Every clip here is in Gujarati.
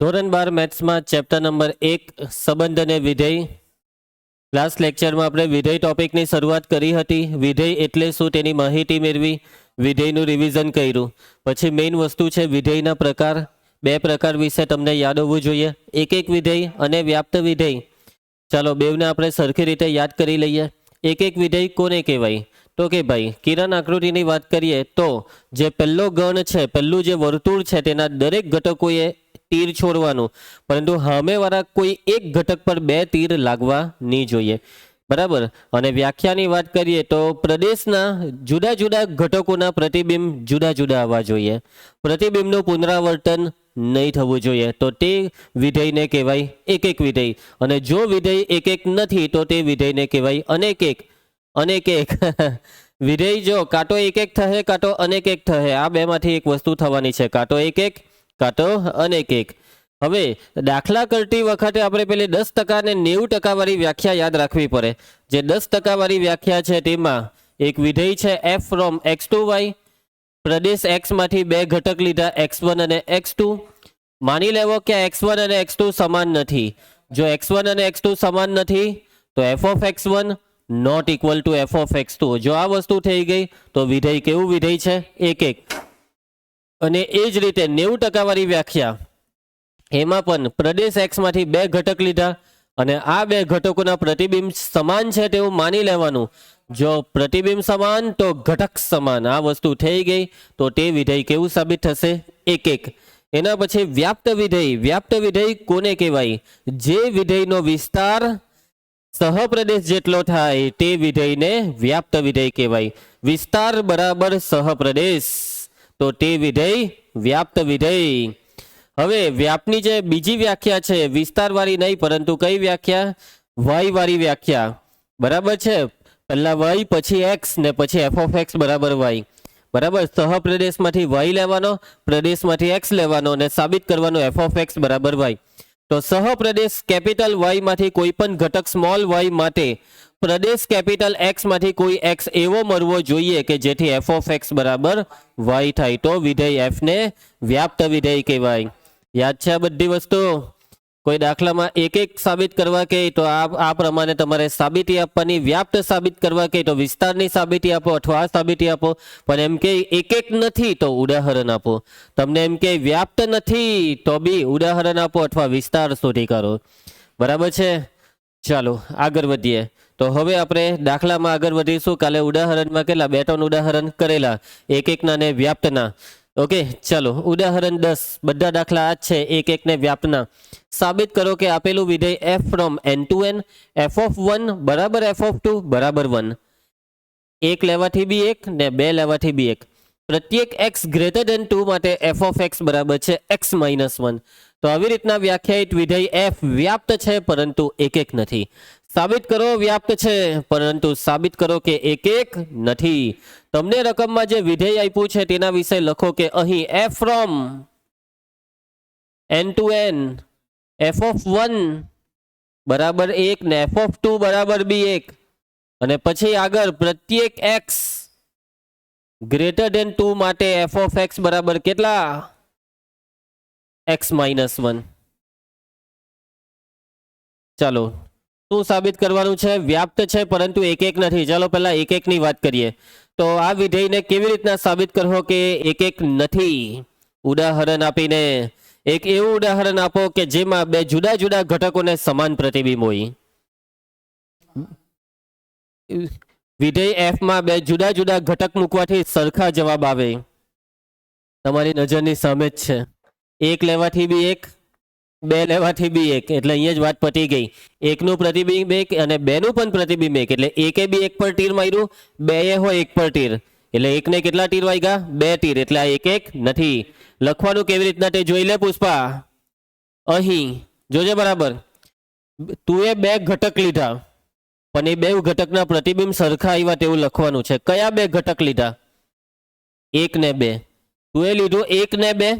ધોરણ 12 મેથ્સમાં ચેપ્ટર નંબર 1 સંબંધ અને વિધેય. ક્લાસ લેક્ચરમાં આપણે વિધેય ટોપિકની શરૂઆત કરી હતી. વિધેય એટલે શું તેની માહિતી મેળવી, વિધેયનું રિવિઝન કર્યું. પછી મેઇન વસ્તુ છે વિધેયના પ્રકાર. બે પ્રકાર વિશે તમને યાદ હોવું જોઈએ, એક વિધેય અને વ્યાપ્ત વિધેય. ચાલો બેવને આપણે સરખી રીતે યાદ કરી લઈએ. એક વિધેય કોને કહેવાય? તો કે ભાઈ કિરણ આકૃતિની વાત કરીએ તો જે પહેલો ગણ છે, પહેલું જે વર્તુળ છે તેના દરેક ઘટકોએ તીર છોડવાનું, પરંતુ સામેવાળા કોઈ એક ઘટક પર બે તીર લાગવા નહીં જોઈએ. બરાબર. અને વ્યાખ્યાની વાત કરીએ તો પ્રદેશના જુદા જુદા ઘટકોના પ્રતિબિંબ જુદા જુદા આવવા જોઈએ. પ્રતિબિંબનું પુનરાવર્તન નહીં થવું જોઈએ. તો તે વિધેયને કહેવાય એક વિધેય. અને જો વિધેય એક નથી તો તે વિધેયને કહેવાય અનેક એક વિધેય જો કાં તો એક થશે કાં તો અનેક થશે. આ બેમાંથી એક વસ્તુ થવાની છે, કાં તો એક કાં તો અનેક. હવે દાખલા કરતી વખતે આપણે પેલી 10% ને 90% વાળી વ્યાખ્યા યાદ રાખવી પડે. જે 10% વાળી વ્યાખ્યા છે તેમાં એક વિધેય છે f from x to y. પ્રદેશ x માંથી બે ઘટક લીધા x1 અને x2. માની લેવો કે x1 અને x2 સમાન નથી. જો x1 અને x2 સમાન નથી તો f of x1 not equal to f of x2. જો આ વસ્તુ થઈ ગઈ તો વિધેય કેવું વિધેય છે? એક. અને એ જ રીતે 90% વાળી વ્યાખ્યા, એમાં પણ પ્રદેશ x માંથી બે ઘટક લીધા અને આ બે ઘટકોના પ્રતિબિંબ સમાન છે તેવું માની લેવાનું. જો પ્રતિબિંબ સમાન તો ઘટક સમાન. આ વસ્તુ થઈ ગઈ તો તે વિધેય કેવું સાબિત થશે? એક. એના પછી વ્યાપ્ત વિધેય. વ્યાપ્ત વિધેય કોને કહેવાય? જે વિધેયનો વિસ્તાર સહપ્રદેશ જેટલો થાય તે વિધેયને વ્યાપ્ત વિધેય કહેવાય. વિસ્તાર બરાબર સહપ્રદેશ, તો તે વિધેય વ્યાપ્ત વિધેય. હવે વ્યાપની જે બીજી વ્યાખ્યા છે, વિસ્તારવાળી નહીં પરંતુ કઈ વ્યાખ્યા? વાય વાળી વ્યાખ્યા. બરાબર છે. પહેલા વાય પછી એક્સ ને પછી એફ ઓફ એક્સ બરાબર વાય. બરાબર. સહપ્રદેશમાંથી વાય લેવાનો, પ્રદેશમાંથી એક્સ લેવાનો અને સાબિત કરવાનો એફ ઓફ એક્સ બરાબર વાય. તો સહપ્રદેશ કેપિટલ વાય માંથી કોઈ પણ ઘટક સ્મોલ વાય માટે પ્રદેશ કેપિટલ એક્સ માંથી કોઈ એક્સ એવો મળવો જોઈએ કે જેથી એફ ઓફ એક્સ બરાબર વાય થાય. તો વિધેય એફ ને વ્યાપ્ત વિધેય કહેવાય. યાદ છે આ બધી વસ્તુ? કોઈ દાખલામાં એક સાબિત કરવા કે તો આ પ્રમાણે તમારે સાબિતી આપવાની. વ્યાપ્ત સાબિત કરવા કે તો વિસ્તારની સાબિતી આપો અથવા આ સાબિતી આપો. પણ એમ કે એક નથી તો ઉદાહરણ આપો. તમને એમ કે વ્યાપ્ત નથી તો બી ઉદાહરણ આપો અથવા વિસ્તાર શોધી કાઢો. બરાબર છે. ચાલો આગળ વધીએ. તો હવે આપણે દાખલામાં આગળ વધીશું. કાલે ઉદાહરણમાં કેટલા 2-3 ઉદાહરણ કરેલા એકના ને વ્યાપ્તના. ઓકે ચાલો ઉદાહરણ 10. બધા દાખલા આ જ છે એક ને વ્યાપ્તના. સાબિત કરો કે આપેલું વિધેય f from n to n f of 1 બરાબર f of 2 બરાબર 1. 1 લેવાથી બી 1 ને 2 લેવાથી બી 1. પ્રત્યેક x ગ્રેટર દેન 2 માટે f of x બરાબર છે x માઇનસ 1. તો આવી રીતના વ્યાખ્યાયિત વિધેય f વ્યાપ્ત છે પરંતુ એક નથી. સાબિત કરો વ્યાપ્ત છે પરંતુ સાબિત કરો કે એક નથી. તમને રકમમાં જે વિધેય આપ્યું છે તેના વિશે લખો કે અહીં f from n to n f of 1 બરાબર 1 ને f of 2 બરાબર બી 1. અને પછી આગળ પ્રત્યેક x ગ્રેટર દેન 2 માટે f of x બરાબર કેટલા? x minus 1. ચાલો શું સાબિત કરવાનું છે? વ્યાપ્ત છે પરંતુ એક નથી. ચાલો પહેલા એક ની વાત કરીએ. તો આ વિધેયને કેવી રીતના સાબિત કરો કે એક નથી? ઉદાહરણ આપીને એક એવું ઉદાહરણ આપો કે જેમાં બે જુદા જુદા ઘટકોને સમાન પ્રતિબિંબ હોય. વિધેય f માં બે જુદા જુદા ઘટક મૂકવાથી સરખા જવાબ આવે. તમારી નજરની સામે જ છે. 1 લેવાથી બી 1, 2 લેવાથી બી 1. એટલે અહીંયા જ વાત પતી ગઈ. 1 નું પ્રતિબિંબ 1 અને 2 નું પણ પ્રતિબિંબ 1. એટલે 1 બી 1 પર તીર માર્યું, 2 હોય 1 પર તીર. એટલે 1 ને કેટલા તીર વાગ્યા? 2 તીર. એટલે આ એક નથી. લખવાનું કેવી રીતના તે જોઈ લે પુષ્પા. અહીં જોજે બરાબર. તું એ બે ઘટક લીધા પણ એ બે ઘટકના પ્રતિબિંબ સરખા આવ્યા તેવું લખવાનું છે. કયા બે ઘટક લીધા? 1 ને 2. તું એ લીધું 1 ને 2.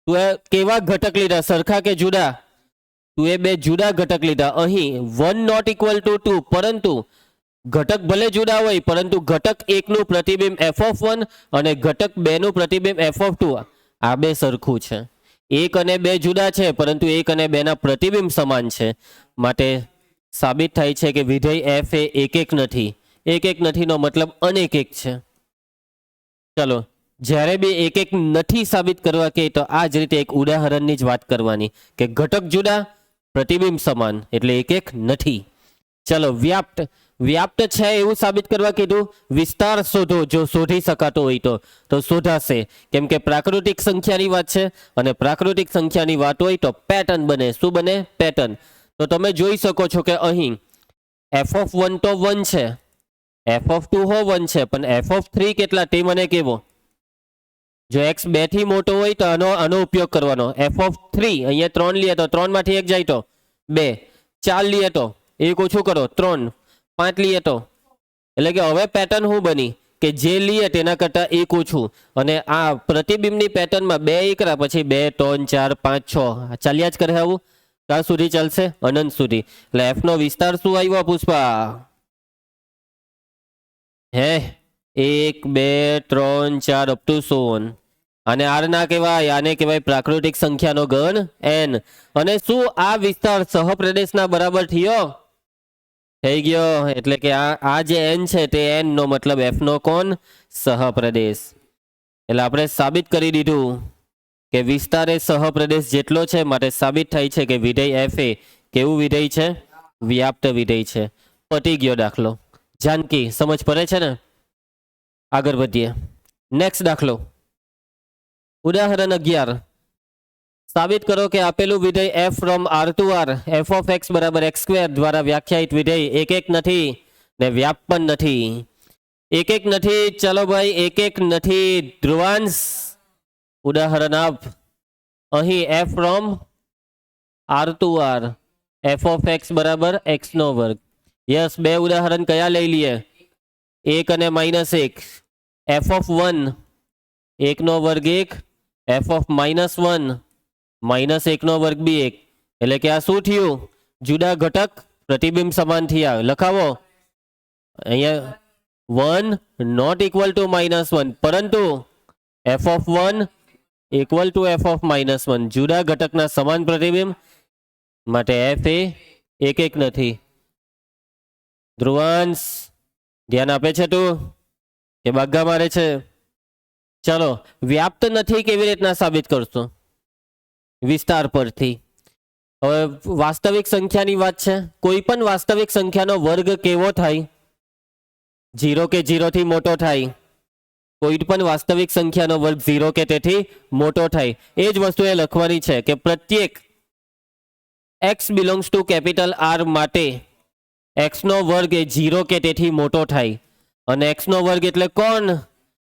તું કેવા ઘટક લીધા? સરખા કે જુદા? તું એ બે જુદા ઘટક લીધા. અહીં 1 નોટ ઇક્વલ ટુ 2, પરંતુ ઘટક ભલે જુદા હોય પરંતુ ઘટક 1 નું પ્રતિબિંબ f of 1 અને ઘટક 2 નું પ્રતિબિંબ f of 2 આ બે સરખું છે. એક અને બે જુદા છે પરંતુ એક અને બે ના પ્રતિબિંબ સમાન છે, માટે સાબિત થાય છે કે વિધેય એફ એ એક નથી. એક નથી નો મતલબ અનેક એક છે. ચલો, જ્યારે બી એક નથી સાબિત કરવા કે તો આ જ રીતે એક ઉદાહરણની જ વાત કરવાની કે ઘટક જુદા, પ્રતિબિંબ સમાન, એટલે એક નથી. ચલો, વ્યાપ્ત છે એવું સાબિત કરવા કીધું. વિસ્તાર શોધો, જો શોધી શકાતો હોય તો શોધાશે, કેમ કે પ્રાકૃતિક સંખ્યાની વાત છે અને પ્રાકૃતિક સંખ્યાની વાત હોય તો પેટર્ન બને. શું બને? પેટર્ન. તો તમે જોઈ શકો છો કે અહીં f(1) તો 1 છે, f(2) હો 1 છે, પણ f(3) કેટલા તે મને કેવો. જો x 2 થી મોટો હોય તો આનો ઉપયોગ કરવાનો. f(3) અહીંયા 3 લઈએ તો 3 માંથી 1 જાય તો 2, 4 લઈએ તો 1 ઓછું કરો 3, 5 લઈએ તો, એટલે કે હવે પેટર્ન શું બની કે જે લઈએ તેના કરતાં 1 ઓછું. અને આ પ્રતિબિંબની પેટર્નમાં 2 એકરા, પછી 2, 3, 4, 5, 6 ચાલ્યા જ કરે. આવું ક્યાં સુધી ચાલશે? અનંત સુધી. એટલે f નો વિસ્તાર શું આવ્યો પુષ્પા? હે 1, 2, 3, 4 અપ ટુ 100. અને આર ના કહેવાય, આને કહેવાય પ્રાકૃતિક સંખ્યાનો ગણ n. અને શું આ વિસ્તાર સહપ્રદેશના બરાબર થયો? થઈ ગયો. એટલે કે આ જે n છે તે n નો મતલબ f નો કોણ? સહપ્રદેશ. એટલે આપણે સાબિત કરી દીધું કે વિસ્તાર એ સહપ્રદેશ જેટલો છે, માટે સાબિત થાય છે કે વિધેય f એ કેવું વિધેય છે? વ્યાપ્ત વિધેય છે. પતી ગયો દાખલો. જાનકી, સમજ પડે છે ને? આગળ વધીએ. નેક્સ્ટ દાખલો, ઉદાહરણ 11. સાબિત કરો કે આપેલું વિધેય f from r to r f of x બરાબર x સ્ક્વેર દ્વારા વ્યાખ્યાયિત વિધેય એક નથી ને વ્યાપ પણ નથી. એક નથી. ચલો ભાઈ, એક નથી. ધ્રુવાંશ, ઉદાહરણ આપ. અહીં f from r to r f of x બરાબર x નો વર્ગ. યસ, બે ઉદાહરણ કયા લઈ લઈએ? 1 અને -1. f of 1 1 નો વર્ગ 1, f of -1 -1 નો વર્ગ બી 1. એટલે કે આ શું થયું? જુદા ઘટક, પ્રતિબિંબ સમાન થયા. લખાવો અહીંયા 1 નોટ ઇક્વલ ટુ -1, પરંતુ f of 1 equal to f of -1, જુદા ઘટકના સમાન પ્રતિબિંબ, માટે f એ એક નથી. ધ્રુવાંશ, ધ્યાન આપે છે તું કે બાગા મારે છે? ચલો, વ્યાપ્ત નથી કેવી રીતના સાબિત કરશો? વિસ્તાર પરથી. હવે વાસ્તવિક સંખ્યાની વાત છે. કોઈ પણ વાસ્તવિક સંખ્યાનો વર્ગ કેવો થાય? 0 કે 0 થી મોટો થાય. કોઈ પણ વાસ્તવિક સંખ્યાનો વર્ગ 0 કે તેથી મોટો થાય. એ જ વસ્તુ એ લખવાની છે કે પ્રત્યેક x belongs to capital R માટે x નો વર્ગ એ 0 કે તેથી મોટો થાય. અને x નો વર્ગ એટલે કોણ?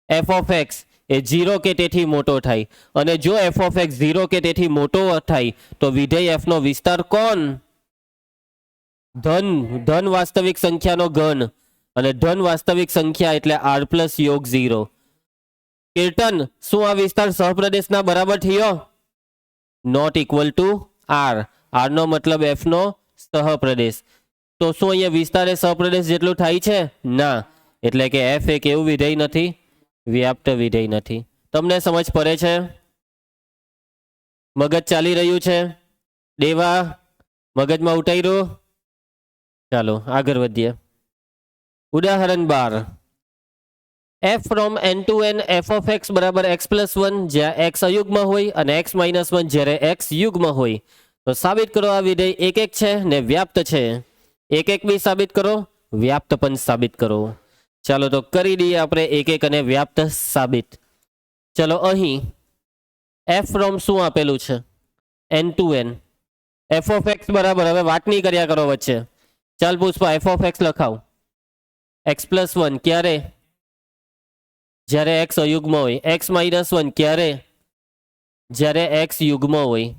f of x એ 0 કે તેથી મોટો થાય. અને જો f of x 0 કે તેથી મોટો થાય તો વિધેય f નો વિસ્તાર કોણ? ધન વાસ્તવિક સંખ્યાનો ઘન. અને ધન વાસ્તવિક સંખ્યા એટલે r પ્લસ યોગ 0. કીર્તન, શું આ વિસ્તાર સહપ્રદેશના બરાબર થયો? Not equal to r. r નો મતલબ f નો સહપ્રદેશ. તો શું અહીંયા વિસ્તાર એ સહપ્રદેશ જેટલું થાય છે? ના. એટલે કે f એ કેવું વિધેય નથી? વ્યાપ્ત વિધેય નથી. તમને સમજ પડે છે? મગજ ચાલી રહ્યું છે? દેવા, મગજમાં ઉતાર્યું? ચાલો આગળ વધીએ. ઉદાહરણ 12. f from n to n f of x બરાબર x પ્લસ 1 જ્યાં x અયુગ્મ હોય અને x માઇનસ 1 જ્યારે x યુગ્મ હોય. તો સાબિત કરો આ વિધેય એક છે ને વ્યાપ્ત છે. એક બી સાબિત કરો, વ્યાપ્ત પણ સાબિત કરો. ચાલો તો કરી દઈએ આપણે એક અને વ્યાપ્ત સાબિત. ચલો, અહીં f ફ્રોમ શું આપેલું છે? n to n f of x બરાબર, હવે વાત નહીં કર્યા કરો વચ્ચે. ચાલ Pushpa, f of x લખાવ. x plus 1 ક્યારે? જ્યારે x અયુગ્મ હોય. x માઇનસ 1 ક્યારે? જ્યારે x યુગ્મ હોય.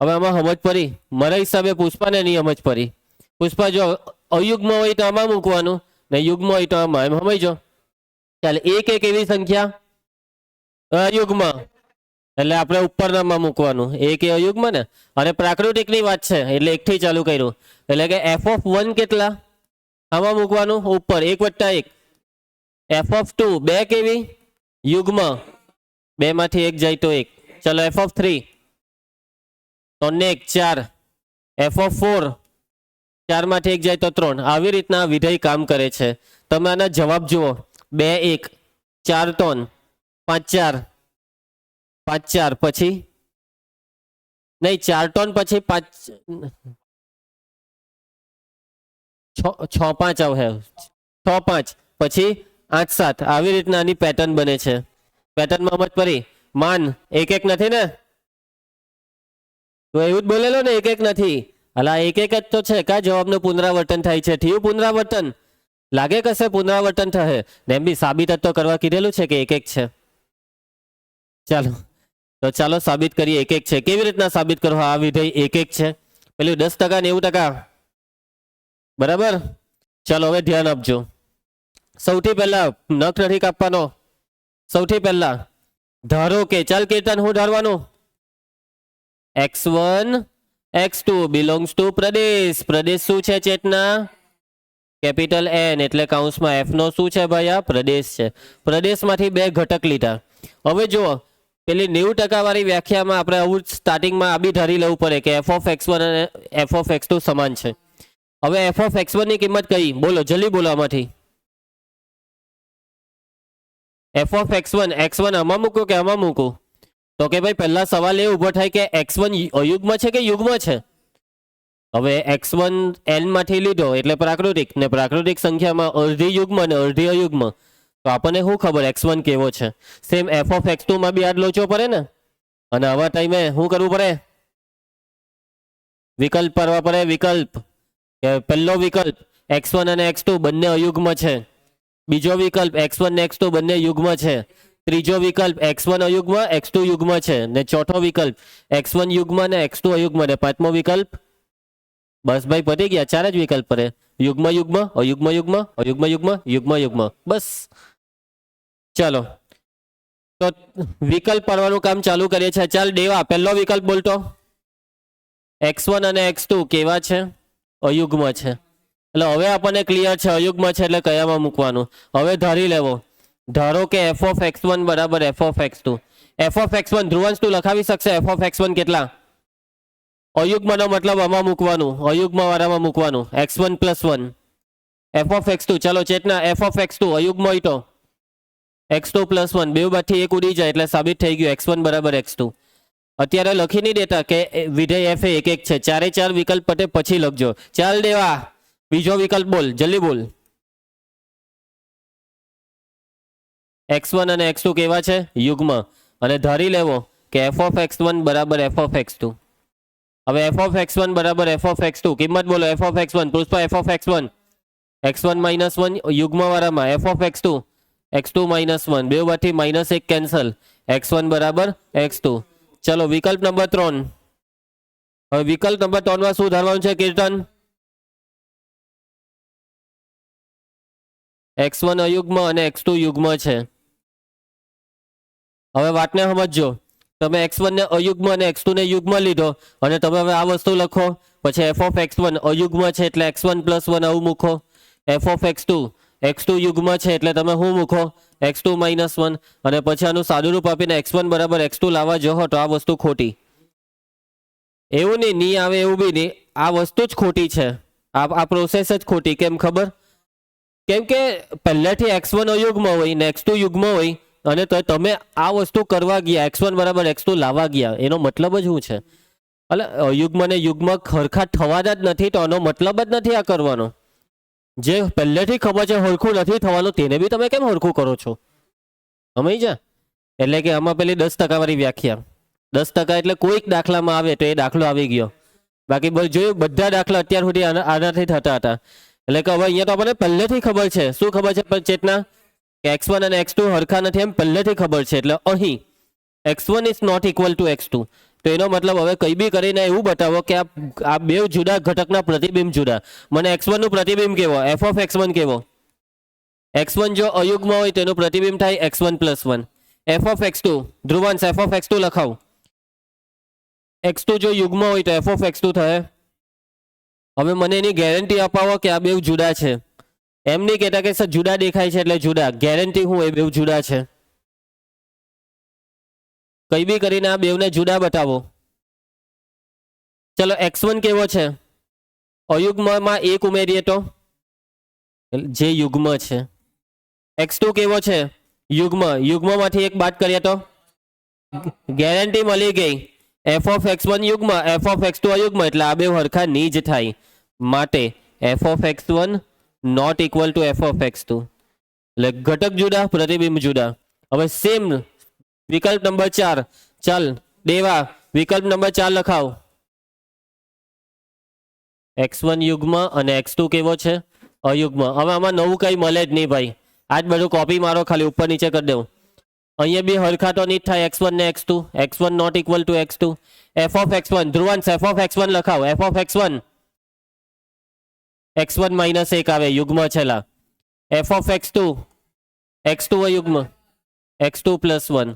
હવે આમાં સમજ પડી? મારા હિસાબે પુષ્પાને નહીં સમજ પડી. પુષ્પા, જો અયુગ્મ હોય તો આમાં મૂકવાનું ને યુગ્મ હોય તો આમાં, એમ સમજો. ચાલ, એક એવી સંખ્યા અયુગ્મ, એટલે આપણે ઉપરનામાં મૂકવાનું. એક એ અયુગ્મ ને, અને પ્રાકૃતિકની વાત છે એટલે 1 થી ચાલુ કર્યું. એટલે કે f of 1 કેટલા? આમાં મૂકવાનું ઉપર 1 વત્તા 1. f of 2 2 કેવી? યુગ્મ, 2 માંથી 1 જાય તો 1. ચલો f of 3 3 ને 1 4 એફ ઓફ 4 4 માંથી 1 જાય તો 3 આવી રીતના વિધેય કામ કરે છે તમે આના જવાબ જુઓ 2 1 4 3 5 4 5 4 પછી નહીં 4 3 પછી 5 6 5 આવે 6 5 પછી 8 7 આવી રીતના આની પેટર્ન બને છે પેટર્નમાં મત પડી માન 1 1 નથી ને તો એવું જ બોલેલો ને 1 1 નથી અલા 1 1 જ તો છે કા જવાબનું પુનરાવર્તન થાય છે થયું પુનરાવર્તન લાગે કશે પુનરાવર્તન થશે ને એમ બી સાબિત જ તો કરવા કીધેલું છે કે 1 1 છે ચાલો તો ચાલો સાબિત કરીએ 1 1 છે કેવી રીતના સાબિત કરો આ વિધેય 1 1 છે પેલું 10% 90% બરાબર ચાલો હવે ધ્યાન આપજો સૌથી પહેલા નખ નથી કાપવાનો સૌથી પહેલા ધારો કે ચાલ કીર્તન હું ધારવાનું x1 x2 બિલોંગ્સ ટુ પ્રદેશ પ્રદેશ શું છે ચેતના કેપિટલ N એટલે કૌંસમાં f નો શું છે ભાઈ આ પ્રદેશ છે પ્રદેશમાંથી બે ઘટક લીધા હવે જુઓ પેલી 90% વાળી વ્યાખ્યામાં આપણે આવું સ્ટાર્ટિંગમાં આ બી ધારી લેવું પડે કે f ઓફ x1 અને f ઓફ x2 સમાન છે હવે f ઓફ x1 ની કિંમત કઈ બોલો જલ્દી બોલો આમાંથી f ઓફ x1 આમાં મૂકું કે આમાં મૂકું તો કે ભાઈ પહેલા સવાલ એ ઉભો થાય કે x1 અયુગ્મ છે કે યુગ્મ છે હવે x1 n માંથી લીધો એટલે પ્રાકૃતિક ને પ્રાકૃતિક સંખ્યામાં અડધી યુગ્મ અને અડધી અયુગ્મ તો આપણને શું ખબર x1 કેવો છે સેમ f ઓફ x2 માં બી આ જ લોચો પડે ને અને આવા ટાઈમે શું કરવું પડે વિકલ્પ કરવા પડે વિકલ્પ પહેલો વિકલ્પ x1 અને x2 બંને અયુગ્મ છે બીજો વિકલ્પ x1 ને x2 બંને યુગ્મ છે ત્રીજો વિકલ્પ x1 અયુગ્મ x2 યુગ્મ છે ને ચોથો વિકલ્પ x1 યુગ્મ ને x2 અયુગ્મ ને પાંચમો વિકલ્પ બસ ભાઈ પતી ગયા ચાર જ વિકલ્પ પડે યુગ્મ યુગ્મ અયુગ્મ યુગ્મ અયુગ્મ યુગ્મ યુગ્મ યુગ્મ બસ ચાલો તો વિકલ્પ પાડવાનું કામ ચાલુ કરીએ છીએ ચાલ દેવા પહેલો વિકલ્પ બોલતો x1 અને x2 કેવા છે અયુગ્મ છે એટલે હવે આપણને ક્લિયર છે અયુગ્મ છે એટલે કયામાં મૂકવાનું હવે ધારી લેવો ધારો કે f ઓફ x1 બરાબર f of x2 f of x1 ધ્રુવંશ તું લખાવી શકશે f ઓફ x1 કેટલા અયુગ્મનો મતલબ આમાં મૂકવાનું અયુગ્મ વાળામાં મૂકવાનું x1 + 1 f ઓફ x2 ચાલો ચેતના f ઓફ x2 અયુગ્મ હોય તો x2 + 1 બે બાદથી એક ઉડી જાય એટલે સાબિત થઈ ગયું x1 બરાબર x2 અત્યારે લખી નહીં દેતા કે વિધેય f એ 1 1 છે ચારે ચાર વિકલ્પ પતે પછી લખજો ચાલ દેવા બીજો વિકલ્પ બોલ જલ્દી બોલ x1 અને x2 કેવા છે યુગ્મ અને ધારી લેવો કે f ઓફ x1 બરાબર f ઓફ x2 હવે f ઓફ x1 બરાબર f ઓફ x2 કિંમત બોલો f of x1 Pushpa f of x1 x1 - 1 યુગ્મ વાળામાં f ઓફ x2 x2 - 1 બે બાદથી -1 કેન્સલ x1 બરાબર x2 ચલો વિકલ્પ નંબર 3 હવે વિકલ્પ નંબર 3 માં શું ધારવાનું છે કીર્તન x1 અયુગ્મ અને x2 યુગ્મ છે હવે વાતને સમજજો તમે x1 ને અયુગ્મ અને x2 ને યુગ્મ લીધો અને તમે હવે આ વસ્તુ લખો પછી f ઓફ x1 અયુગ્મ છે એટલે x1 + 1 આવું મૂકો f ઓફ x2 યુગ્મ છે એટલે તમે શું મૂકો x2 - 1 અને પછી આનું સાદુરૂપ આપીને x1 બરાબર x2 લાવવા જો તો આ વસ્તુ ખોટી એવું નહીં આવે એવું બી નહીં આ વસ્તુ જ ખોટી છે આ પ્રોસેસ જ ખોટી કેમ ખબર કેમ કે પહેલેથી x1 અયુગ્મ હોય ને x2 યુગ્મ હોય અને તો તમે આ વસ્તુ કરવા ગયા x1 બરાબર x2 લાવવા ગયા એનો મતલબ જ શું છે એટલે અયુગ્મ ને યુગ્મ ખરખા થવાના જ નથી તો આનો મતલબ જ નથી આ કરવાનો જે પહેલેથી ખબર છે હરખું નથી થવાનું તેને બી તમે કેમ હરખું કરો છો સમજી જા એટલે કે આમાં પેલી 10% વાળી વ્યાખ્યા 10% એટલે કોઈક દાખલામાં આવે તો એ દાખલો આવી ગયો બાકી જોયું બધા દાખલા અત્યાર સુધી આનાથી થતા હતા એટલે કે હવે અહીંયા તો આપણને પહેલેથી ખબર છે શું ખબર છે ચેતના કે x1 અને x2 હરખા નથી એમ પહેલેથી ખબર છે એટલે અહીં x1 is not equal to x2 તો એનો મતલબ હવે કંઈ બી કરીને એવું બતાવો કે આ બે જુદા ઘટકના પ્રતિબિંબ જુદા મને x1 નું પ્રતિબિંબ કેવો f ઓફ x1 કેવો x1 જો અયુગ્મ હોય તેનું પ્રતિબિંબ થાય x1 + 1 f of x2 ધ્રુવાંશ f of x2 લખાવ x2 જો યુગ્મ હોય તો f ઓફ x2 થાય હવે મને એની ગેરંટી અપાવો કે આ બે જુદા છે એમ નહીં કહેતા કે સર જુદા દેખાય છે એટલે જુદા ગેરંટી હું એ બે જુદા છે કઈ બી કરીને આ બેવને જુદા બતાવો ચલો x1 કેવો છે? અયુગ્મમાં 1 ઉમેરીએ તો જે યુગ્મ છે. x2 કેવો છે? યુગ્મ. યુગ્મમાંથી 1 બાદ કરીએ તો ગેરંટી મળી ગઈ. f ઓફ x1 યુગ્મ, f ઓફ x2 અયુગ્મ, એટલે આ બે હરખા ની જ થાય. માટે f of x1 not equal to f of x2. એટલે ઘટક જુદા, પ્રતિબિંબ જુદા. હવે સેમ વિકલ્પ નંબર 4. ચાલ દેવા વિકલ્પ નંબર 4 લખાવ. x1 યુગ્મ અને x2 કેવો છે? અયુગ્મ. હવે આમાં નવું કંઈ મળે જ નહીં ભાઈ. આજ બધું કોપી મારો, ખાલી ઉપર નીચે કરી દઉં. અહીંયા બી હરખા તો નહીં જ થાય x1 ને x2. x1 not equal to x2. f of x1 ધ્રુવાંશ f ઓફ x1 લખાવ. f of x1 x1 minus 1 આવે યુગ્મ છેલ્લા. f ઓફ x2 x2 અયુગ્મ x2 પ્લસ 1.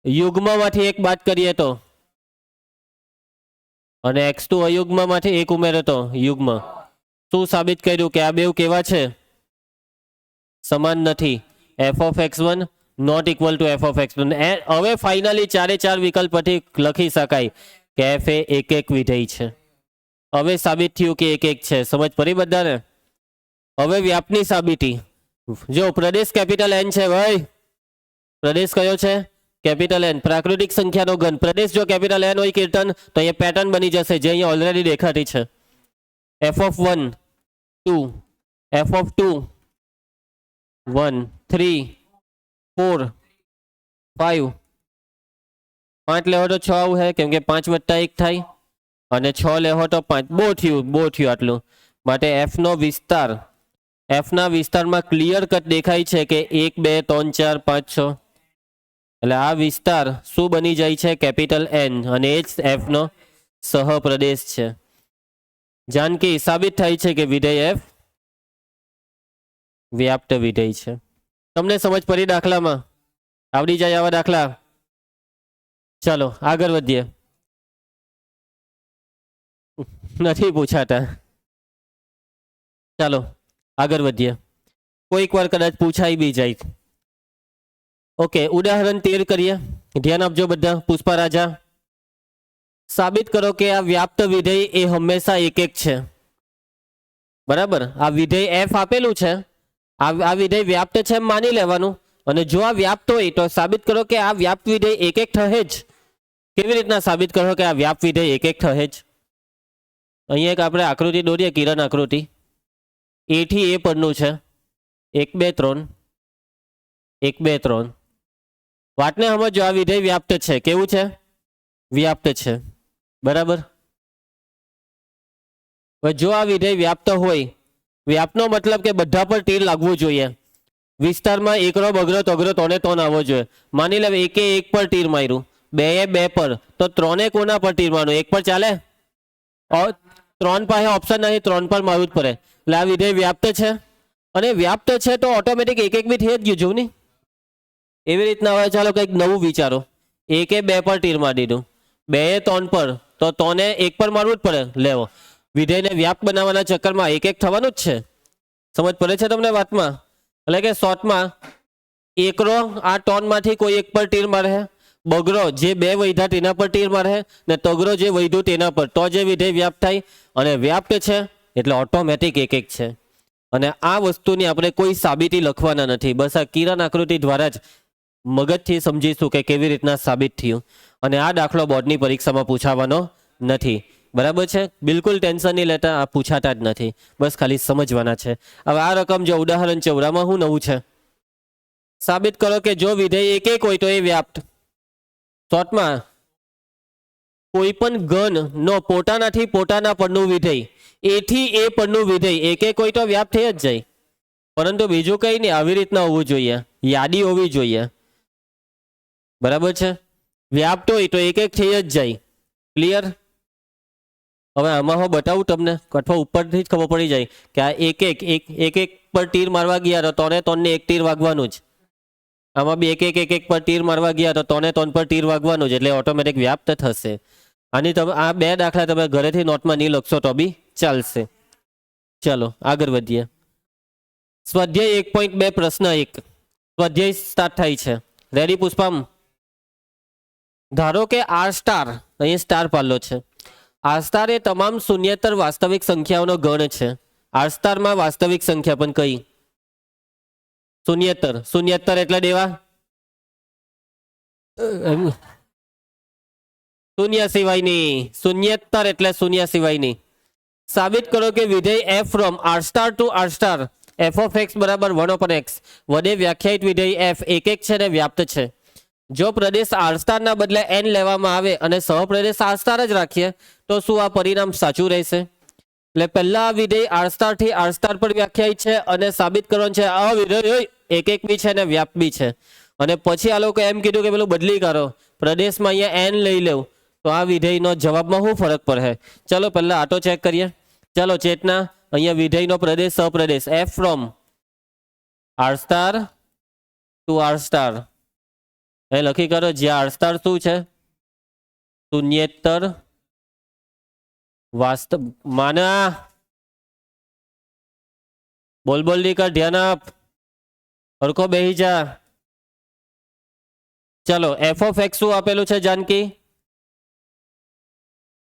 યુગ્મમાંથી 1 બાદ કરીએ તો અને x2 અયુગ્મમાંથી 1 ઉમેરે તો યુગ્મ. શું સાબિત કર્યું કે આ બેવ કેવા છે? સમાન નથી. f of x1 not equal to f of x2. હવે ફાઇનલી 4 વિકલ્પ પરથી લખી શકાય કે f એ એક વિધેય છે. હવે સાબિત થયું કે એક છે. સમજ પડી બધાને? હવે વ્યાપની સાબિતી. જો પ્રદેશ કેપિટલ N છે ભાઈ. પ્રદેશ કયો છે? Capital N. પ્રાકૃતિક સંખ્યાનો ઘન. પ્રદેશ જો કેપિટલ N હોય કીર્તન, તો અહીંયા પેટર્ન બની જશે જે અહીંયા ઓલરેડી દેખાતી છે. f of 1 2, f of 2 1 3 4 5. 5 લેવો તો 6 આવું है કેમ કે 5 વત્તા 1 થાય અને 6 લેવો તો 5. બહુ થયું આટલું. માટે f નો વિસ્તાર, f ના વિસ્તારમાં ક્લિયર કટ દેખાય છે કે 1 2 3 4 5 6. એટલે આ વિસ્તાર શું બની જાય છે? Capital N. અને એ જ f નો સહપ્રદેશ છે. જાનકી સાબિત થાય છે કે વિધેય f વ્યાપ્ત વિધેય છે. તમને સમજ પડી દાખલામાં? આવડી જાય આવા દાખલા? ચલો આગળ વધીએ. નથી પૂછાતા. ચાલો આગળ વધીએ. કોઈક વાર કદાચ પૂછાઈ બી જાય. ઓકે, ઉદાહરણ 13 કરીએ. ધ્યાન આપજો બધા. પુષ્પા રાજા, સાબિત કરો કે આ વ્યાપ્ત વિધેય એ હંમેશા એક છે. બરાબર? આ વિધેય f આપેલું છે, આ વિધેય વ્યાપ્ત છે એમ માની લેવાનું. અને જો આ વ્યાપ્ત હોય તો સાબિત કરો કે આ વ્યાપ્ત વિધેય એક થહે જ. કેવી રીતના સાબિત કરો કે આ વ્યાપ્ત વિધેય એક થહે જ? અહીંયા એક આપણે આકૃતિ દોરીએ, કિરણ આકૃતિ. a થી a પરનું છે 1 2 3 1 2 3. વાતને સમજો, આ વિધેય વ્યાપ્ત છે. કેવું છે? વ્યાપ્ત છે. બરાબર? હવે જો આ વિધેય વ્યાપ્ત હોય, વ્યાપ્તનો મતલબ કે બધા પર તીર લાગવું જોઈએ. વિસ્તારમાં એકરો બગરો તગરો તોને તોન આવવો જોઈએ. માની લે એકે 1 પર તીર માર્યું, 2 એ 2 પર, તો 3 એ કોના પર તીર મારવાનું? 1 પર ચાલે? 3 પાસે ઓપ્શન નહીં, 3 પર મારવું જ પડે. એટલે આ વિધેય વ્યાપ્ત છે. અને વ્યાપ્ત છે તો ઓટોમેટિક એક બી થઈ જ ગયું. જોવું નહીં? એવી રીતના હવે ચાલો કંઈક નવું વિચારો. 1 એ 2 પર તીર મારી દીધું, 2 એ 3 પર, તો 3 એ 1 પર મારવું જ પડે. લેવો, વિધેયને વ્યાપ્ત બનાવવાના ચક્કરમાં એક થવાનું જ છે. સમજ પડે છે તમને વાતમાં? એટલે કે શોર્ટમાં એકરો આ ટોનમાંથી કોઈ એક પર તીર મારે, બગરો જે 2 વૈધા તેના પર તીર મારે, ને તગરો જે વૈધું તેના પર, તો જે વિધેય વ્યાપ્ત થાય. અને વ્યાપ્ત છે એટલે ઓટોમેટિક એક છે. અને આ વસ્તુની આપણે કોઈ સાબિતી લખવાના નથી. બસ આ કિરણ આકૃતિ દ્વારા જ મગજથી સમજીશું કે કેવી રીતના સાબિત થયું. અને આ દાખલો બોર્ડની પરીક્ષામાં પૂછાવાનો નથી. બરાબર છે? બિલકુલ ટેન્શન નહીં લેતા, આ પૂછાતા જ નથી. બસ ખાલી સમજવાના છે. હવે આ રકમ જો ઉદાહરણ 14માં શું નવું છે? સાબિત કરો કે જો વિધેય એક હોય તો એ વ્યાપ્ત. શોર્ટમાં કોઈ પણ ઘન નો પોતાનાથી પોતાના પરનું વિધેય, એ થી એ પરનું વિધેય એક હોય તો વ્યાપ્ત થઈ જ જાય. પરંતુ બીજું કંઈ નહીં, આવી રીતના હોવું જોઈએ, યાદી હોવી જોઈએ. બરાબર છે? વ્યાપ્ત હોય તો એક થઈ જ જાય. ક્લિયર? હવે આમાં હું બતાવું તમને, અથવા ઉપરથી જ ખબર પડી જાય કે આ એક પર તીર મારવા ગયા તો તોને તોનને 1 તીર વાગવાનું જ. આમાં બી એક પર તીર મારવા ગયા તો તોને તોન પર તીર વાગવાનું જ. એટલે ઓટોમેટિક વ્યાપ્ત થશે. આની તમે આ 2 દાખલા તમે ઘરેથી નોટમાં નહીં લખશો તો બી ચાલશે. ચલો આગળ વધીએ. સ્વાધ્યાય 1.2 પ્રશ્ન 1. સ્વાધ્યાય સ્ટાર્ટ થાય છે. રેડી પુષ્પામ? ધારો કે R સ્ટાર, અહીંયા સ્ટાર પાડલો છે, આર સ્ટાર એ તમામ શૂન્યેતર વાસ્તવિક સંખ્યાઓનો ગણ છે. આર સ્ટારમાં વાસ્તવિક સંખ્યા પણ કઈ? શૂન્યેતર. શૂન્યેતર એટલે દેવા શૂન્ય સિવાયની. શૂન્યેતર એટલે શૂન્ય સિવાયની. સાબિત કરો કે વિધેય f from R star to R star f of x બરાબર 1/x વડે વ્યાખ્યાયિત વિધેય એફ એક છે ને વ્યાપ્ત છે. જો પ્રદેશ આર સ્ટાર ના બદલે એન લેવામાં આવે અને સહપ્રદેશ આર સ્ટાર જ રાખીએ તો શું આ પરિણામ સાચું રહેશે? એટલે પહેલા આ વિધેય આર સ્ટાર થી આર સ્ટાર પર વ્યાખ્યાયિત છે અને સાબિત કરવાનું છે આ વિધેય એક બી છે અને વ્યાપ બી છે. અને પછી આ લોકો એમ કીધું કે પેલું બદલી કરો, પ્રદેશમાં અહીંયા એન લઈ લેવું, તો આ વિધેયનો જવાબમાં શું ફરક પડે? ચલો પહેલા આટો ચેક કરીએ. ચલો ચેતના, અહીંયા વિધેયનો પ્રદેશ સહપ્રદેશ F from R star to R star એ લખી કરો. જ્યાં આર સ્ટાર શું છે? શૂન્યેતર વાસ્તવ માના. બોલ બોલ ની કર, ધ્યાન આપ, હરખો બેહી જા. ચલો એફ ઓફ એક્સ શું આપેલું છે જાનકી?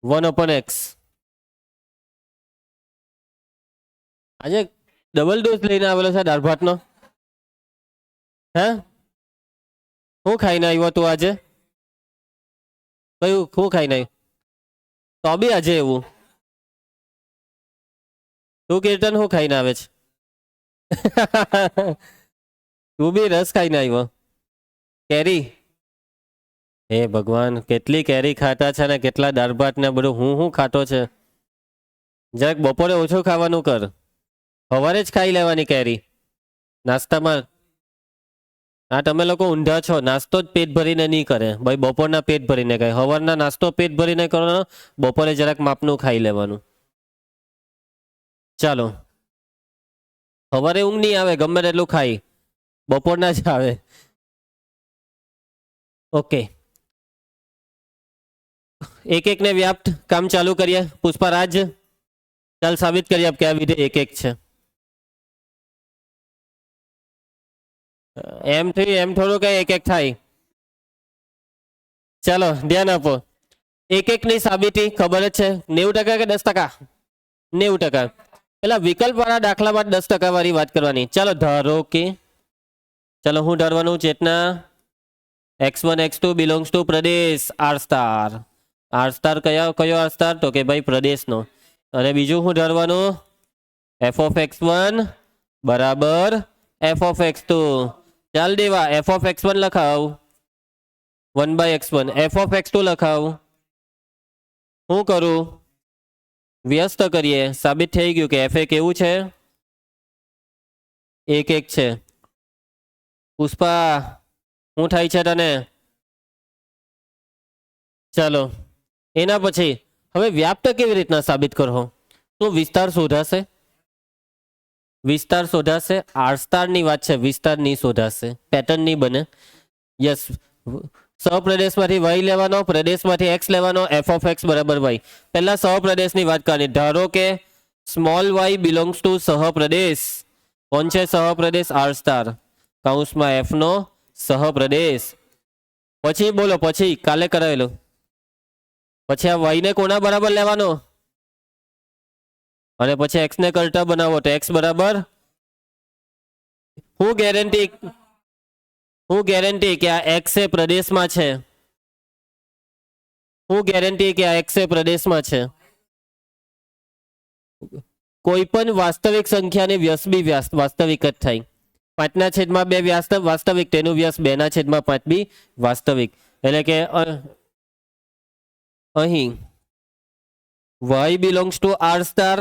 1/x. આજે ડબલ ડોઝ લઈને આવેલો છે દાળ ભાતનો. હે શું ખાઈને આવ્યો તું આજે? કયું શું ખાઈને આવ્યું? તો બી આજે એવું તું કીર્તન શું ખાઈને આવે છે? તું બી રસ ખાઈને આવ્યો? કેરી? હે ભગવાન, કેટલી કેરી ખાતા છે ને કેટલા દાળ ભાત ને બધું હું ખાતો છે. જરાક બપોરે ઓછું ખાવાનું કર, સવારે જ ખાઈ લેવાની કેરી નાસ્તામાં. હા તમે લોકો ઊંધા છો, નાસ્તો જ પેટ ભરીને નહીં કરે ભાઈ, બપોરના પેટ ભરીને ખાય. સવારના નાસ્તો પેટ ભરીને કરવાનો, બપોરે જરાક માપનું ખાઈ લેવાનું. ચાલો, સવારે ઊંઘ નહીં આવે ગમે તેટલું ખાઈ, બપોરના જ આવે. ઓકે, એક ને વ્યાપ્ત કામ ચાલુ કરીએ. પુષ્પારાજ ચાલ સાબિત કરીએ આપ કે આ વિધેય એક છે. એમ થી એમ થોડું કઈ એક થાય. ચાલો ધ્યાન આપો. એક ની સાબિતી ખબર જ છે, 90% કે 10%? 90%. પેલા વિકલ્પ વાળા દાખલામાં 10% વાળી વાત કરવાની. ચાલો ધારો કે, ચાલો હું ધારવાનું ચેતના, x1 x2 belongs to Pradesh R star. R star કયો આર સ્ટાર? તો કે ભાઈ પ્રદેશનો. અને બીજું હું ધારવાનું, એફ ઓફ x1 બરાબર એફ ઓફ x2. ચાલ દેવા, F of x1 લખાવ 1/x1, F of x2 લખાવ. શું કરું? વ્યસ્ત કરીએ. સાબિત થઈ ગયું કે એફ એ કેવું છે? એક છે. પુષ્પા શું થાય છે તને? ચાલો એના પછી હવે વ્યાપ્ત કેવી રીતના સાબિત કરો? તો વિસ્તાર શોધાશે. વિસ્તાર શોધાશે. આર સ્ટાર ની વાત છે, વિસ્તાર નહીં શોધાશે, પેટર્ન નહીં બને. યસ, સહપ્રદેશમાંથી y લેવાનો, પ્રદેશમાંથી x લેવાનો, એફ ઓફ એક્સ બરાબર y. પહેલા સહપ્રદેશની વાત કરવાની. ધારો કે સ્મોલ y બિલોંગ્સ ટુ સહપ્રદેશ. કોણ છે સહપ્રદેશ? આર સ્ટાર, કૌંસમાં એફ નો સહપ્રદેશ. પછી બોલો, પછી કાલે કરાવેલું. પછી આ y ને કોના બરાબર લેવાનો? અને પછી x ને કરતા બનાવો તો x બરાબર. હું ગેરંટી કે આ x એ પ્રદેશમાં છે? હું ગેરંટી કે આ x એ પ્રદેશમાં છે? કોઈ પણ વાસ્તવિક સંખ્યાની વ્યસ્ત બી વાસ્તવિક જ થાય. 5/2 વાસ્તવિક, તેનું વ્યસ્ત 2/5 બી વાસ્તવિક. એટલે કે અહીં y belongs to R star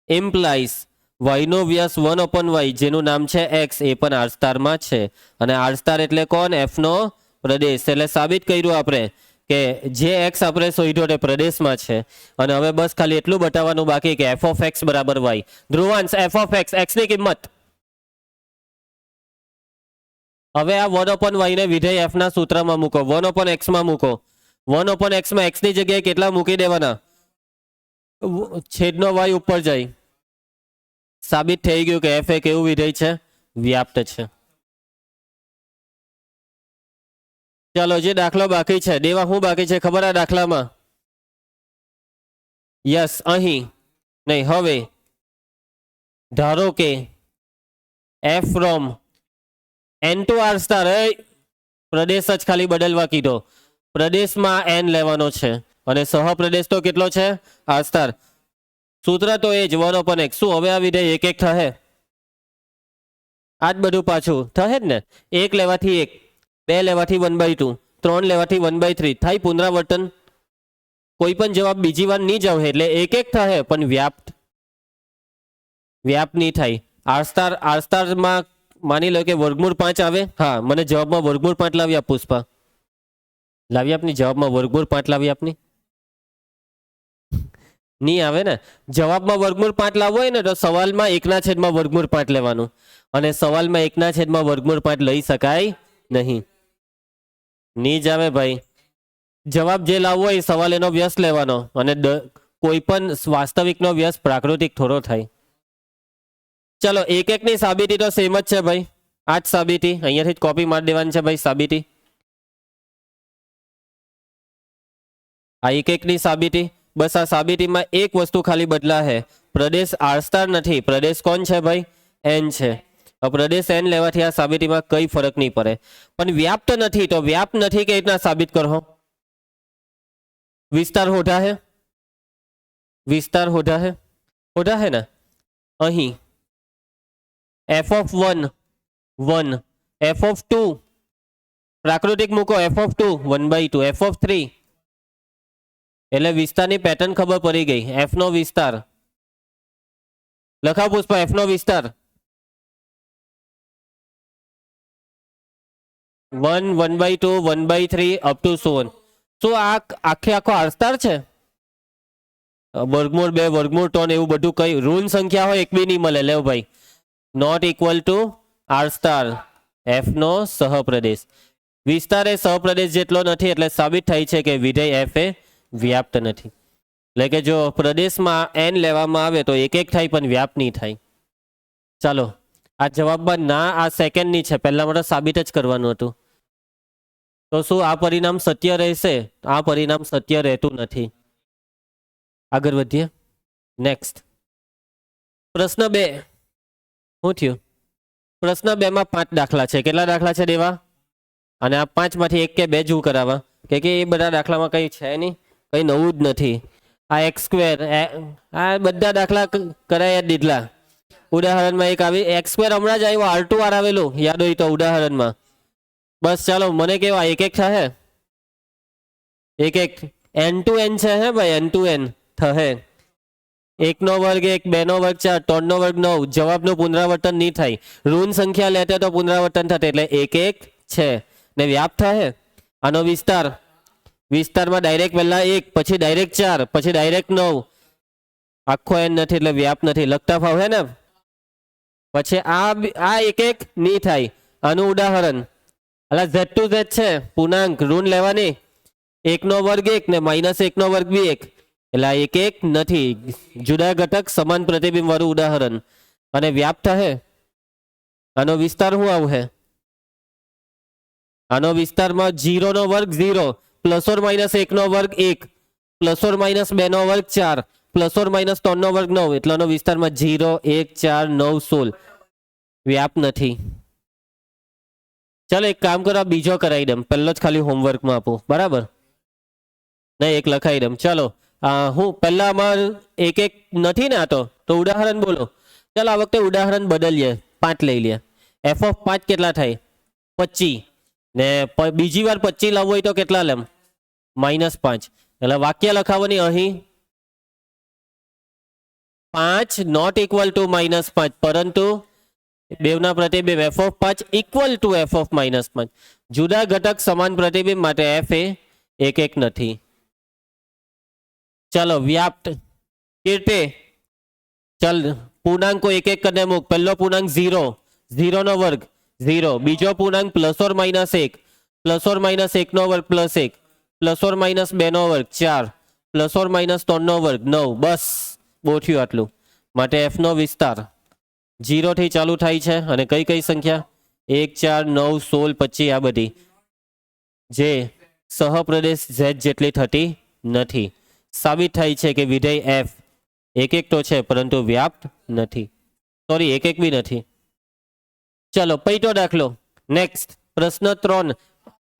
implies y નો વ્યાસ 1/y જેનું નામ છે x એ પણ આર સ્ટારમાં છે. અને આર સ્ટાર એટલે કોણ? એફ નો પ્રદેશ. એટલે સાબિત કર્યું આપણે કે જે x આપણે શોધ્યો તે પ્રદેશમાં છે. અને હવે બસ ખાલી એટલું બતાવવાનું બાકી કે એફ ઓફ એક્સ બરાબર y. Dhruvansh F of X, x ની કિંમત. હવે આ 1/y ને વિધેય f ના સૂત્રમાં મૂકો, 1/x માં મૂકો. 1/x માં x ની જગ્યાએ કેટલા મૂકી દેવાના? છેદનો y ઉપર જાય. સાબિત થઈ ગયું કે એફ એ કેવું વિધેય છે? વ્યાપ્ત છે. ચાલો જે દાખલો બાકી છે દેવા, શું બાકી છે ખબર આ દાખલામાં? યસ અહીં નહીં, હવે ધારો કે f from n to R star, પ્રદેશ જ ખાલી બદલવા કીધો, પ્રદેશમાં એન લેવાનો છે અને સહપ્રદેશ તો કેટલો છે આર સ્ટાર. સૂત્ર તો એ જ 1/x. શું હવે આ વિધેય એક એક થશે? આ જ બધું પાછું થશે જ ને. 1 લેવાથી 1, 2 લેવાથી 1/2, 3 લેવાથી 1/3 થાય પુનરાવર્તન. કોઈ પણ જવાબ બીજી વાર નહીં જાવ એટલે એક એક થશે પણ વ્યાપ્ત નહીં થાય. આર સ્ટારમાં માની લો કે વર્ગમૂળ 5 આવે. હા, મને જવાબમાં વર્ગમૂળ 5 લાવી આપ પુષ્પા. લાવી આપની જવાબમાં વર્ગમૂળ 5 લાવી આપની. નહીં આવે ને. જવાબમાં વર્ગમૂળ 5 લાવવો હોય ને તો સવાલમાં 1// વર્ગમૂળ 5 લેવાનું અને સવાલમાં 1// વર્ગમૂળ 5 લઈ શકાય નહીં. નહીં જ આવે ભાઈ. જવાબ જે લાવવો હોય સવાલ એનો વ્યસ્ત લેવાનો અને કોઈ પણ વાસ્તવિકનો વ્યસ્ત પ્રાકૃતિક થોડો થાય. ચલો એક એકની સાબિતી તો સેમ જ છે ભાઈ. આ જ સાબિતી અહીંયાથી જ કોપી મારી દેવાની છે ભાઈ. સાબિતી આ એક એકની સાબિતી. બસ આ સાબિતીમાં એક વસ્તુ ખાલી બદલા છે. પ્રદેશ આર સ્ટાર નથી, પ્રદેશ કોણ છે ભાઈ? એન છે. પ્રદેશ એન લેવાથી આ સાબિતીમાં કઈ ફરક નહીં પડે. પણ વ્યાપ્ત નથી તો વ્યાપ્ત નથી કે રીતના સાબિત કરો? વિસ્તાર હોધા હે, વિસ્તાર હોધા હે ને. અહીં f(1) 1, f(2) પ્રાકૃતિક મૂકો, f(2) 1/2, f(3) એટલે વિસ્તારની પેટર્ન ખબર પડી ગઈ. f નો વિસ્તાર લખાવ પુષ્પા. f નો વિસ્તાર 1, 1/2, 1/3 અપ ટુ so on. શું આ આખો આરસ્ટાર છે? વર્ગમૂળ 2, વર્ગમૂળ 3 એવું બધું કઈ ઋણ સંખ્યા હોય એક બી નહીં મળે. લેવ ભાઈ, not equal to R star F નો સહપ્રદેશ. વિસ્તાર એ સહપ્રદેશ જેટલો નથી એટલે સાબિત થાય છે કે વિધેય એફ એ વ્યાપ્ત નથી. એટલે કે જો પ્રદેશમાં એન લેવામાં આવે તો એક એક થાય પણ વ્યાપ્ત નહીં થાય. ચાલો આ જવાબમાં ના આ સેકન્ડની છે, પહેલા માટે સાબિત જ કરવાનું હતું. તો શું આ પરિણામ સત્ય રહેશે? આ પરિણામ સત્ય રહેતું નથી. આગળ વધીએ. નેક્સ્ટ પ્રશ્ન 2. શું થયું? પ્રશ્ન 2 માં 5 દાખલા છે. કેટલા દાખલા છે દેવા? અને આ 5 માંથી 1 કે 2 જું કરાવવા કે એ બધા દાખલામાં કંઈ છે નહીં, કંઈ નવું જ નથી. આ x², આ બધા દાખલા કરાયા દીધલા. ઉદાહરણમાં એક આવી x² હમણાં જ આવ્યો, R2R આવેલું યાદ હોય તો ઉદાહરણમાં. બસ ચાલો મને કેવા એક એક થશે. એક એક n2n છે હે ભાઈ, n2n થશે. 1 નો વર્ગ 1, 2 નો વર્ગ 4, 3 નો વર્ગ 9. જવાબનું પુનરાવર્તન નહીં થાય. ઋણ સંખ્યા લેતે તો પુનરાવર્તન થશે એટલે એક એક છે ને વ્યાપ્ત થશે. આનો વિસ્તાર, વિસ્તારમાં ડાયરેક્ટ પહેલા 1, પછી ડાયરેક્ટ 4, પછી ડાયરેક્ટ 9. આખો n નથી એટલે વ્યાપ્ત નથી. લખતા ફાવે ને. પછી આ એક એક નહીં થાય. આનું ઉદાહરણ એટલે z to z છે, પૂર્ણાંક ઋણ લેવાની. 1 નો વર્ગ 1 ને -1 નો વર્ગ બી 1 એટલે આ એક એક નથી. જુદા ઘટક સમાન પ્રતિબિંબ વાળું ઉદાહરણ અને વ્યાપ્ત થશે. આનો વિસ્તાર શું આવશે? આનો વિસ્તારમાં 0 નો વર્ગ 0, ±1 નો વર્ગ 1, ±2 નો વર્ગ 4, ±3 નો વર્ગ 9 એટલે આનો વિસ્તારમાં 0, 1, 4, 9, 16 વ્યાપ્ત નથી. ચાલો એક કામ કરો, બીજો કરાવી દઉં. પહેલો જ ખાલી હોમવર્કમાં આપું, બરાબર? નહીં, એક લખાઈ દઉં. ચાલો હું પહેલા આમાં એક એક નથી ને આ તો ઉદાહરણ બોલો. ચાલો આ વખતે ઉદાહરણ બદલીએ, 5 લઈ લે. f(5) કેટલા થાય? 25 ને બીજી વાર 25 લાવવું હોય તો કેટલા લેમ? -5. એટલે વાક્ય લખાવવાની અહીં 5 નોટ ઇક્વલ ટુ -5 પરંતુ બેવના પ્રતિબિંબ f(5) ઇક્વલ ટુ f(-5). જુદા ઘટક સમાન પ્રતિબિંબ માટે f એ એક એક નથી. ચાલો વ્યાપ્ત કીર્તિ ચાલ પૂર્ણાંકો એક એક કરીને મૂક. પહેલો પૂર્ણાંક 0, 0 નો વર્ગ 0. બીજો પૂર્ણાંક ±1, ±1 નો વર્ગ +1, ±2 નો વર્ગ 4, ±3 નો વર્ગ 9. બસ બહુ થયું આટલું. માટે f નો વિસ્તાર 0 થી ચાલુ થાય છે અને કઈ કઈ સંખ્યા? 1, 4, 9, 16, 25 આ બધી જે સહપ્રદેશ z જેટલી થતી નથી. સાબિત થાય છે કે વિધેય એફ એક એક તો છે પરંતુ વ્યાપ્ત નથી. સોરી, એક એક બી નથી. ચલો પૈટો દાખલો. નેક્સ્ટ પ્રશ્ન 3.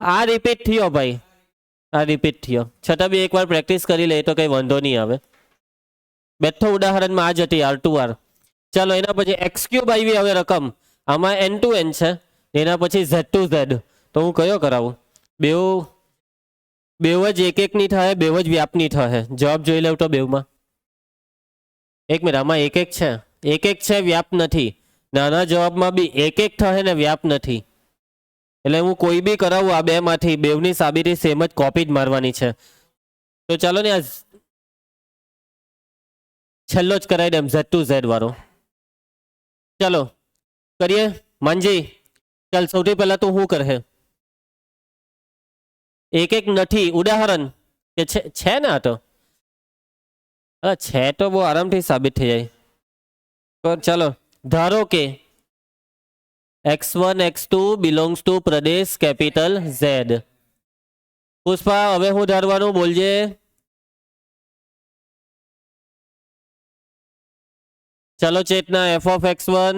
આ રિપીટ થયો ભાઈ, આ રિપીટ થયો, છતાં બી એકવાર પ્રેક્ટિસ કરી લે તો કઈ વાંધો નહીં આવે. બેઠો ઉદાહરણમાં આ જ હતી R2R. ચાલો એના પછી એક્સ ક્યુબ આવી હવે રકમ, આમાં n2n છે, એના પછી z2z. તો હું કયો કરાવું? બેવ જ એક એક ની થાય, બેવ જ વ્યાપની થાય. જવાબ જોઈ લેવ તો બેવમાં. એક મિનિટ, આમાં એક એક છે વ્યાપ નથી. નાના જવાબમાં બી એક એક થાય ને વ્યાપ નથી. એટલે હું કોઈ બી કરાવું આ બે માંથી, બેવની સાબિતી સેમ જ કોપી જ મારવાની છે. તો ચાલો ને આ છેલ્લો જ કરાવી દેમ, Z2Z વાળો. ચાલો કરીએ માનજી. ચાલ સૌથી પહેલા તો હું કરે એક એક નથી ઉદાહરણ કે છે ને? આ તો છે તો બહુ આરામથી સાબિત થઈ જાય. તો ચાલો ધારો કે x1 x2 belongs to Pradesh capital Z. Pushpa હવે હું ધારવાનું બોલજે. ચાલો ચેતના f of x1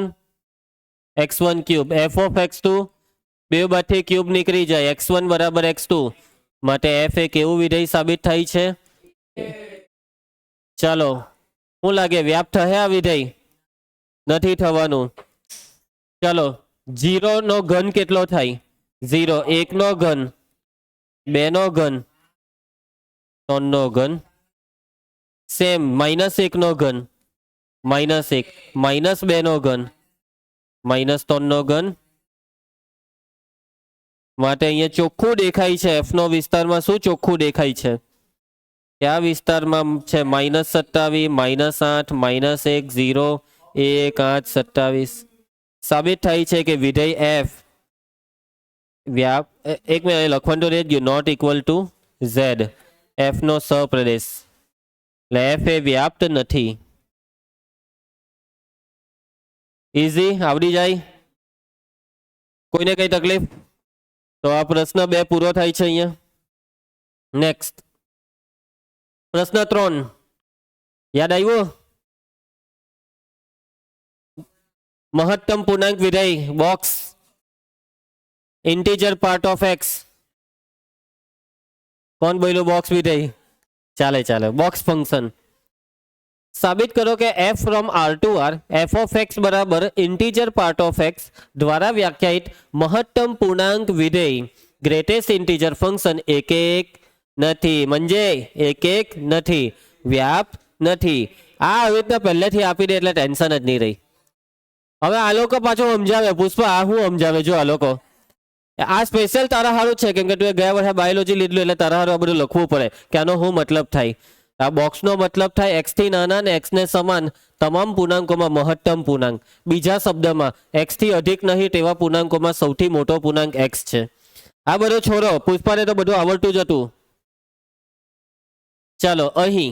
x1 cube f of x2 બે બાથી ક્યુબ નીકળી જાય, x1 બરાબર x2 માટે f એક એવું વિધેય સાબિત થાય છે. ચાલો શું લાગે વ્યાપ થશે આ વિધેય? નથી થવાનું. ચાલો 0 નો ઘન કેટલો થાય? 0. 1 નો ઘન, 2 નો ઘન, 3 નો ઘન. સેમ -1 નો ઘન, -1, -2 નો ઘન, -3 નો ઘન. માટે અહીંયા ચોખ્ખું દેખાય છે f નો વિસ્તારમાં. શું ચોખ્ખું દેખાય છે? કયા વિસ્તારમાં છે? -27, -8, -1, 0, 1, 8, 27. સાબિત થાય છે કે વિધેય f વ્યાપ, એક મિનિટ લખવાનું તો રહી ગયું, not equal to z, f નો સહપ્રદેશ. એટલે f એ વ્યાપ્ત નથી. ઇઝી, આવડી જાય? કોઈને કઈ તકલીફ? તો આ પ્રશ્ન 2 પૂરો થાય છે અહીંયા. નેક્સ્ટ પ્રશ્ન 3 યાદ આવ્યું? મહત્તમ પૂર્ણાંક વિધેય box integer part of x. કોણ બોલ્યું બોક્સ વિધેય? ચાલે બોક્સ ફંક્શન. સાબિત કરો કે f from R to R f of x બરાબર ઇન્ટીજર પાર્ટ ઓફ x દ્વારા વ્યાખ્યાયિત મહત્તમ પૂર્ણાંક વિધેય ગ્રેટેસ્ટ ઇન્ટીજર ફંક્શન એક એક નથી. મંજે એક એક નથી, વ્યાપ નથી. આ આવી રીતના પહેલેથી આપી દે એટલે ટેન્શન જ નહીં રહી. હવે આ લોકો પાછો સમજાવે. પુષ્પા આ હું સમજાવે જો આ લોકો. આ સ્પેશિયલ તારા હારું છે, કેમ કે તું ગયા વર્ષે બાયોલોજી લીધું એટલે તારા હારું આ બધું લખવું પડે કે આનો શું મતલબ થાય. આ બોક્સનો મતલબ થાય x થી નાના ને x ને સમાન તમામ પૂર્ણાંકોમાં મહત્તમ પૂર્ણાંક. બીજા શબ્દમાં x થી અધિક નહીં તેવા પૂર્ણાંકોમાં સૌથી મોટો પૂર્ણાંક x છે. આ બધો છોરો, પુષ્પાને તો બધું આવડતું જ હતું. ચાલો અહીં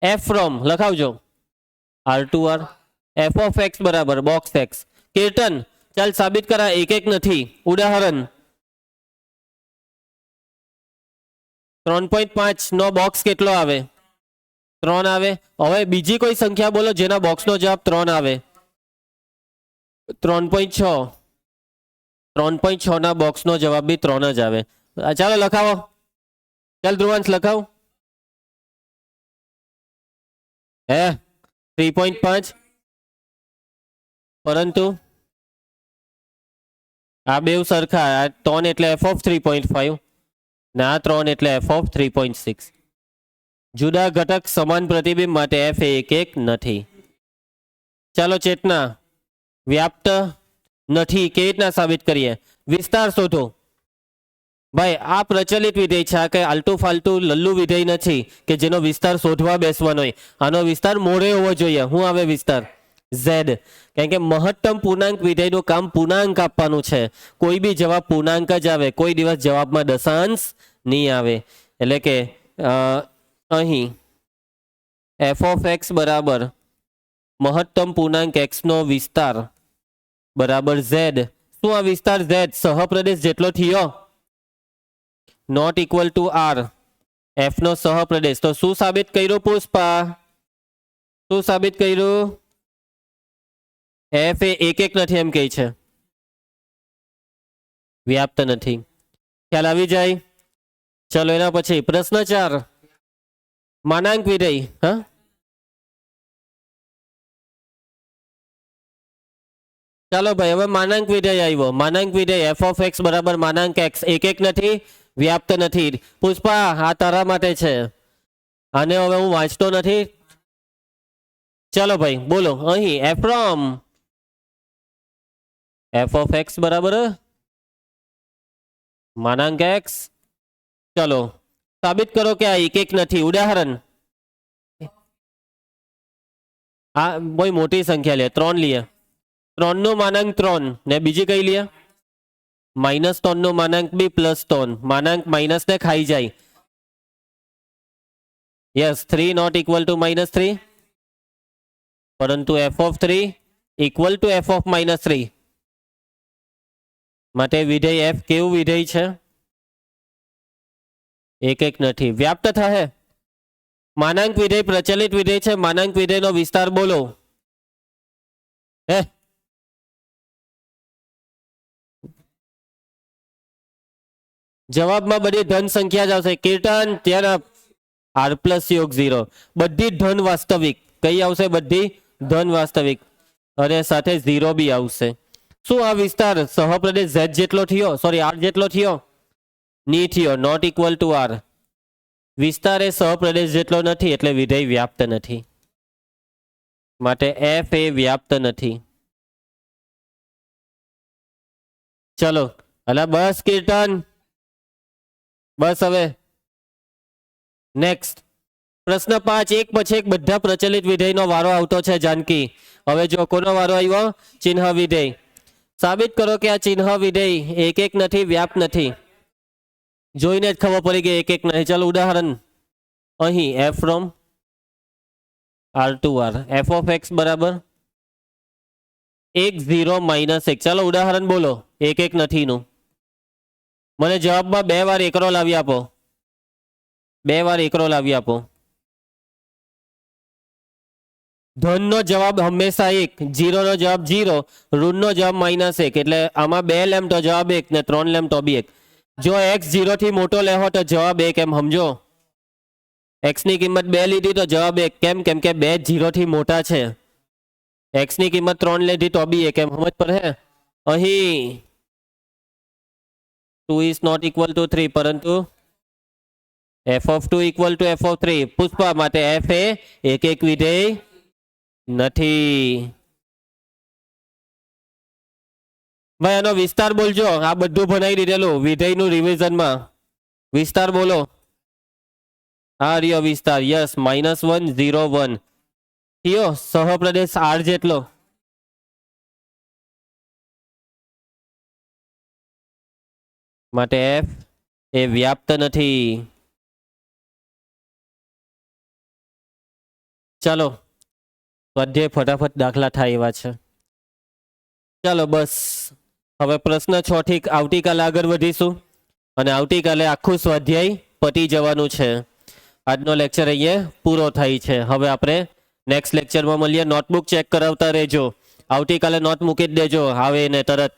f ફ્રોમ લખાવજો R to R f of x બરાબર બોક્સ x. કીર્તન ચાલ સાબિત કરા એક એક નથી. ઉદાહરણ 3.5 નો બોક્સ કેટલો આવે? 3 આવે. હવે બીજી કોઈ સંખ્યા બોલો જેના બોક્સનો જવાબ 3 આવે. 3.6. 3.6 ના બોક્સનો જવાબ બી 3 જ આવે. ચાલો લખાવો. ચાલ ધ્રુવાંશ લખાવ. 3.5 પરંતુ આ બેવ સરખા. આ 3 એટલે f of 3.5 ને આ 3 એટલે f of 3.6. જુદા ઘટક સમાન પ્રતિબિંબ માટે f એ એક એક નથી. ચાલો ચેતના વ્યાપ્ત નથી કેવી રીતના સાબિત કરીએ? વિસ્તાર શોધો. ભાઈ આ પ્રચલિત વિધેય છે, આ કઈ આલટુ ફાલતુ લલ્લુ વિધેય નથી કે જેનો વિસ્તાર શોધવા બેસવાનો હોય. આનો વિસ્તાર મોડે હોવો જોઈએ. શું આવે વિસ્તાર? z. કારણ કે મહત્તમ પૂર્ણાંક વિધેયનું કામ પૂર્ણાંક આપવાનું છે. કોઈ બી જવાબ પૂર્ણાંક જ આવે, કોઈ દિવસ જવાબમાં દશાંશ નહીં આવે. એટલે કે અહીં f of x બરાબર મહત્તમ પૂર્ણાંક x નો વિસ્તાર બરાબર z. શું આ વિસ્તાર z સહપ્રદેશ જેટલો થયો? Not equal to r. F નો સહપ્રદેશ. તો શું સાબિત કર્યું પુષ્પા? શું સાબિત કર્યું? એફ એ એક એક નથી એમ કહે છે, વ્યાપ્ત નથી. ખ્યાલ આવી જાય? ચલો એના પછી પ્રશ્ન 4, માનાંક વિધેય. હા, ચાલો ભાઈ, હવે માનાંક વિધેય આવ્યો. માનાંક વિધેય એફ ઓફ એક્સ બરાબર માનાંક એક્સ એક એક નથી, વ્યાપ્ત નથી. પુષ્પા, આ તારા માટે છે. આને હવે હું વાંચતો નથી. ચાલો ભાઈ બોલો. અહીં f from F of x બરાબર માનાંક એક્સ. ચલો સાબિત કરો કે આ એક એક નથી. ઉદાહરણ, આ કોઈ મોટી સંખ્યા લે, 3 લે. 3 નો માનાંક 3 ને બીજી કઈ લે? -3 નો માનાંક બી +3. માનાંક માઇનસ ને ખાઈ જાય. યસ, 3 નોટ ઇક્વલ ટુ -3, પરંતુ F of 3 equal to f of -3. માટે વિધેય એફ કેવું વિધેય છે? એક એક નથી, વ્યાપ્ત થાય. માનાંક વિધેય પ્રચલિત વિધેય છે. માનાંક વિધેયનો વિસ્તાર બોલો. હે, જવાબમાં બધી ધન સંખ્યા જ આવશે. કીર્તન ત્યાં આર પ્લસ યોગ 0, બધી ધન વાસ્તવિક. કઈ આવશે? બધી ધન વાસ્તવિક. અને સાથે 0 બી આવશે. શું આ વિસ્તાર સહપ્રદેશ z જેટલો થયો? સોરી, આર જેટલો થયો? ની થયો. Not equal to r. વિસ્તાર એ સહપ્રદેશ જેટલો નથી, એટલે વિધેય વ્યાપ્ત નથી. માટે એફ એ વ્યાપ્ત નથી. ચલો અલા બસ કીર્તન, બસ. હવે નેક્સ્ટ પ્રશ્ન 5, એક પછી એક બધા પ્રચલિત વિધેયનો વારો આવતો છે. જાનકી, હવે જો કોનો વારો આવ્યો? ચિહ્ન વિધેય. સાબિત કરો કે આ ચિહ્ન વિધેય એક એક નથી, વ્યાપ્ત નથી. જોઈને જ ખબર પડી ગઈ એક એક નહીં. ચાલો ઉદાહરણ, અહીં f from r to r f of x બરાબર 1 0 -1. ચાલો ઉદાહરણ બોલો એક એક નથી નું. મને જવાબમાં 2 વાર એકરો લાવી આપો. 2 વાર એકરો લાવી આપો. ધન નો જવાબ હંમેશા 1, 0 નો જવાબ 0, ઋણ નો જવાબ -1. એટલે આમાં 2 લેમ તો જવાબ 1 ને 3 લેમ તો બી 1. જો x 0 થી મોટો લેવો તો જવાબ 1. એમ સમજો. x ની કિંમત 2 લીધી તો જવાબ 1. કેમ? કેમ કે 2 0 થી મોટા છે. x ની કિંમત 3 લીધી તો બી 1. એમ સમજ પડે? અહીં 2 ઇઝ નોટ ઇક્વલ ટુ 3, પરંતુ F of 2 equal to f of 3. Pushpa, માટે એફ એ એક એક વિધેય નથી. ભાઈ આનો વિસ્તાર બોલજો. આ બધું ભણાવી દીધેલું વિધેયનું રિવિઝનમાં. વિસ્તાર બોલો. આ રહ્યો વિસ્તાર. યસ, -1 0 1 થયો. સહપ્રદેશ આર જેટલો. માટે એફ એ વ્યાપ્ત નથી. ચાલો સ્વાધ્યાય ફટાફટ દાખલા થાય એવા છે. ચાલો બસ, હવે પ્રશ્ન 6 થી આવતીકાલે આગળ વધીશું. અને આવતીકાલે આખું સ્વાધ્યાય પતી જવાનું છે. આજનો લેક્ચર અહીંયા પૂરો થાય છે. હવે આપણે નેક્સ્ટ લેક્ચરમાં મળીએ. નોટબુક ચેક કરાવતા રહેજો. આવતીકાલે નોટ મૂકી જ દેજો આવે એને તરત.